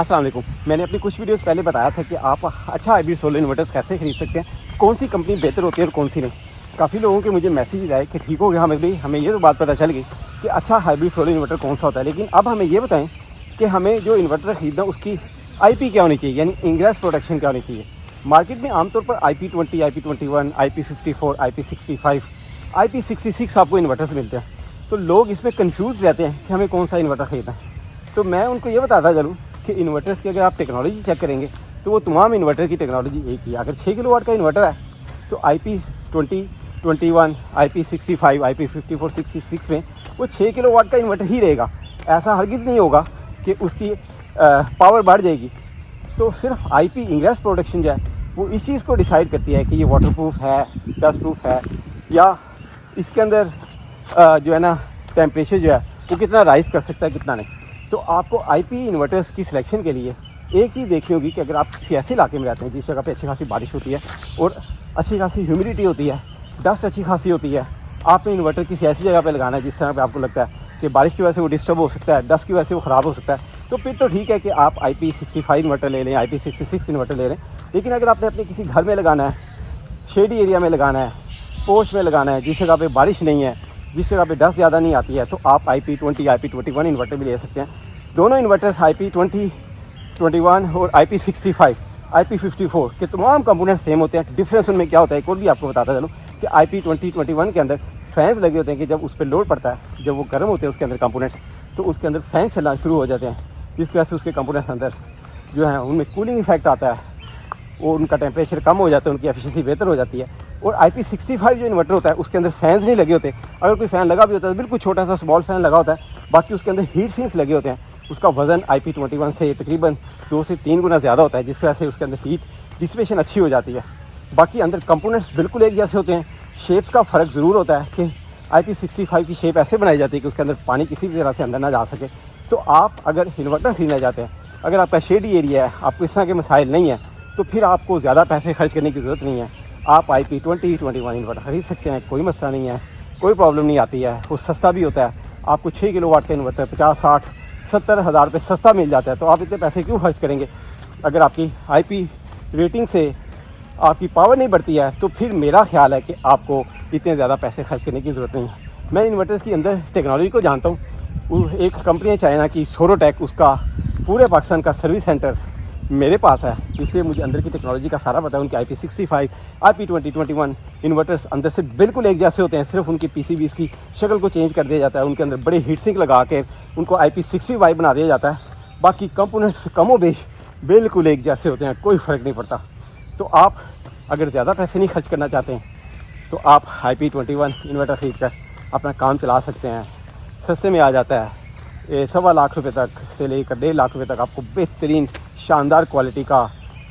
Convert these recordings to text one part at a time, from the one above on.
अस्सलाम वालेकुम। मैंने अपनी कुछ वीडियोस पहले बताया था कि आप अच्छा हाइब्रिड सोलर इन्वर्टर्स कैसे खरीद सकते हैं, कौन सी कंपनी बेहतर होती है और कौन सी नहीं। काफ़ी लोगों के मुझे मैसेज आए कि ठीक हो गया, हमें ये तो बात पता चल गई कि अच्छा हाइब्रिड सोलर इन्वर्टर कौन सा होता है, लेकिन अब हमें ये बताएं कि हमें जो इन्वर्टर खरीदना उसकी IP क्या होनी चाहिए, यानी इंग्रेस प्रोटेक्शन क्या होनी चाहिए। मार्केट में आमतौर पर IP20, IP21, IP54, IP65, IP66 आपको इन्वर्टर्स मिलते हैं। तो लोग इसमें कन्फ्यूज़ रहते हैं कि हमें कौन सा इन्वर्टर खरीदना है। तो मैं उनको ये बताता चलूँ कि इन्वर्टर्स की अगर आप टेक्नोलॉजी चेक करेंगे तो वो तमाम इन्वर्टर की टेक्नोलॉजी एक ही है। अगर 6 किलोवाट का इन्वर्टर है तो IP20, 21, IP65, IP54, 66 में वो 6 किलोवाट का इन्वर्टर ही रहेगा। ऐसा हरगिज़ नहीं होगा कि उसकी पावर बढ़ जाएगी। तो सिर्फ IP इंग्रेस प्रोटेक्शन जो है वो इस चीज़ को डिसाइड करती है कि ये वाटर प्रूफ है, डस्ट प्रूफ है, या इसके अंदर जो है ना टेम्परेचर जो है वो कितना राइज़ कर सकता है, कितना नहीं। तो आपको IP इन्वर्टर्स की सिलेक्शन के लिए एक चीज़ देखनी होगी कि अगर आप किसी ऐसे इलाके में रहते हैं जिस जगह पे अच्छी खासी बारिश होती है और अच्छी खासी ह्यूमिडिटी होती है, डस्ट अच्छी खासी होती है, आपने इन्वर्टर किसी ऐसी जगह पे लगाना है जिस तरह पे आपको लगता है कि बारिश की वजह से वो डिस्टर्ब हो सकता है, डस्ट की वजह से वो ख़राब हो सकता है, तो फिर तो ठीक है कि आप IP65 इन्वर्टर ले लें, IP66 इन्वर्टर ले लें। लेकिन अगर आपने अपने किसी घर में लगाना है, शेडी एरिया में लगाना है, पोर्च में लगाना है, जिस जगह पे बारिश नहीं है, जिस जगह पे डस्ट ज़्यादा नहीं आती है, तो आप IP20, IP21 इन्वर्टर भी ले सकते हैं। दोनों इन्वर्टर्स IP20, 21 और IP65, IP54 के तमाम कंपोनेंट सेम होते हैं। डिफरेंस उनमें क्या होता है एक और भी आपको बताता चलूँ कि IP20, 21 के अंदर फैंस लगे होते हैं कि जब उस पर लोड पड़ता है, जब वो गर्म होते हैं उसके अंदर कंपोनेंट्स, तो उसके अंदर फैन चलना शुरू हो जाते हैं, जिसकी वजह से उसके कंपोनेंट्स अंदर जो है उनमें कूलिंग इफेक्ट आता है, वो उनका टेम्परेचर कम हो जाता है, उनकी एफिशिएंसी बेहतर हो जाती है। और IP65 जो इन्वर्टर होता है उसके अंदर फैंस नहीं लगे होते। अगर कोई फ़ैन लगा भी होता है तो बिल्कुल छोटा सा स्मॉल फैन लगा होता है, बाकी उसके अंदर हीट सिंक्स लगे होते हैं। उसका वज़न IP21 से तकरीबन 2 से 3 गुना ज़्यादा होता है, जिसकी वजह से उसके अंदर हीट डिसिपेशन अच्छी हो जाती है। बाकी अंदर कंपोनेंट्स बिल्कुल एक जैसे होते हैं, शेप्स का फ़र्क ज़रूर होता है कि IP65 की शेप ऐसे बनाई जाती है कि उसके अंदर पानी किसी भी तरह से अंदर ना जा सके। तो आप अगर इन्वर्टर खरीदना चाहते हैं, अगर आपका शेडी एरिया है, आपको इस तरह के मसाइल नहीं है, तो फिर आपको ज़्यादा पैसे खर्च करने की ज़रूरत नहीं है। आप IP20, 21 इन्वर्टर खरीद सकते हैं, कोई मसला नहीं है, कोई प्रॉब्लम नहीं आती है। वो सस्ता भी होता है, आपको 6 किलोवाट का इन्वर्टर 50, 60, 70 हज़ार रुपये सस्ता मिल जाता है। तो आप इतने पैसे क्यों खर्च करेंगे? अगर आपकी IP रेटिंग से आपकी पावर नहीं बढ़ती है तो फिर मेरा ख्याल है कि आपको इतने ज़्यादा पैसे खर्च करने की ज़रूरत नहीं है। मैं इन्वर्टर्स की अंदर टेक्नोलॉजी को जानता हूँ। वो एक कंपनी है चाइना की, सोरोटेक, उसका पूरे पाकिस्तान का सर्विस सेंटर मेरे पास है, इसलिए मुझे अंदर की टेक्नोलॉजी का सारा पता है। उनके IP65, IP20, 21 इन्वर्टर्स अंदर से बिल्कुल एक जैसे होते हैं, सिर्फ उनकी PCBs की शक्ल को चेंज कर दिया जाता है, उनके अंदर बड़े हीट सिंक लगा के उनको IP65 बना दिया जाता है। बाकी कंपोनेंट्स कमोबेश बिल्कुल एक जैसे होते हैं, कोई फ़र्क नहीं पड़ता। तो आप अगर ज़्यादा पैसे नहीं खर्च करना चाहते हैं तो आप IP21 इन्वर्टर खरीद कर अपना काम चला सकते हैं। सस्ते में आ जाता है, 1.25 लाख रुपये तक से लेकर 1.5 लाख रुपये तक आपको बेहतरीन शानदार क्वालिटी का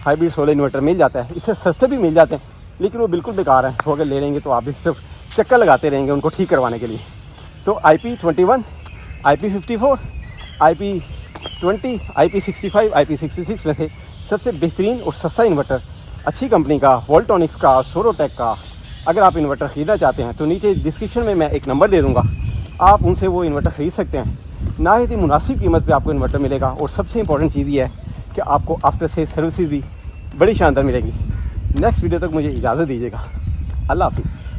हाइब्रिड सोलर इन्वर्टर मिल जाता है। इससे सस्ते भी मिल जाते हैं, लेकिन वो बिल्कुल बेकार हैं। तो अगर ले लेंगे तो आप भी सिर्फ चक्कर लगाते रहेंगे उनको ठीक करवाने के लिए। तो IP21, IP54, IP20, IP65, IP66 में से सबसे बेहतरीन और सस्ता इन्वर्टर अच्छी कंपनी का, वोल्टॉनिक्स का, सोरोटेक का, अगर आप इन्वर्टर ख़रीदना चाहते हैं तो नीचे डिस्क्रिप्शन में मैं एक नंबर दे दूँगा, आप उनसे वो इन्वर्टर ख़रीद सकते हैं। ना ही मुनासिब कीमत पे आपको इन्वर्टर मिलेगा, और सबसे इंपॉर्टेंट चीज़ ये है कि आपको आफ्टर सेल सर्विसेज भी बड़ी शानदार मिलेगी। नेक्स्ट वीडियो तक मुझे इजाज़त दीजिएगा। अल्लाह हाफिज़।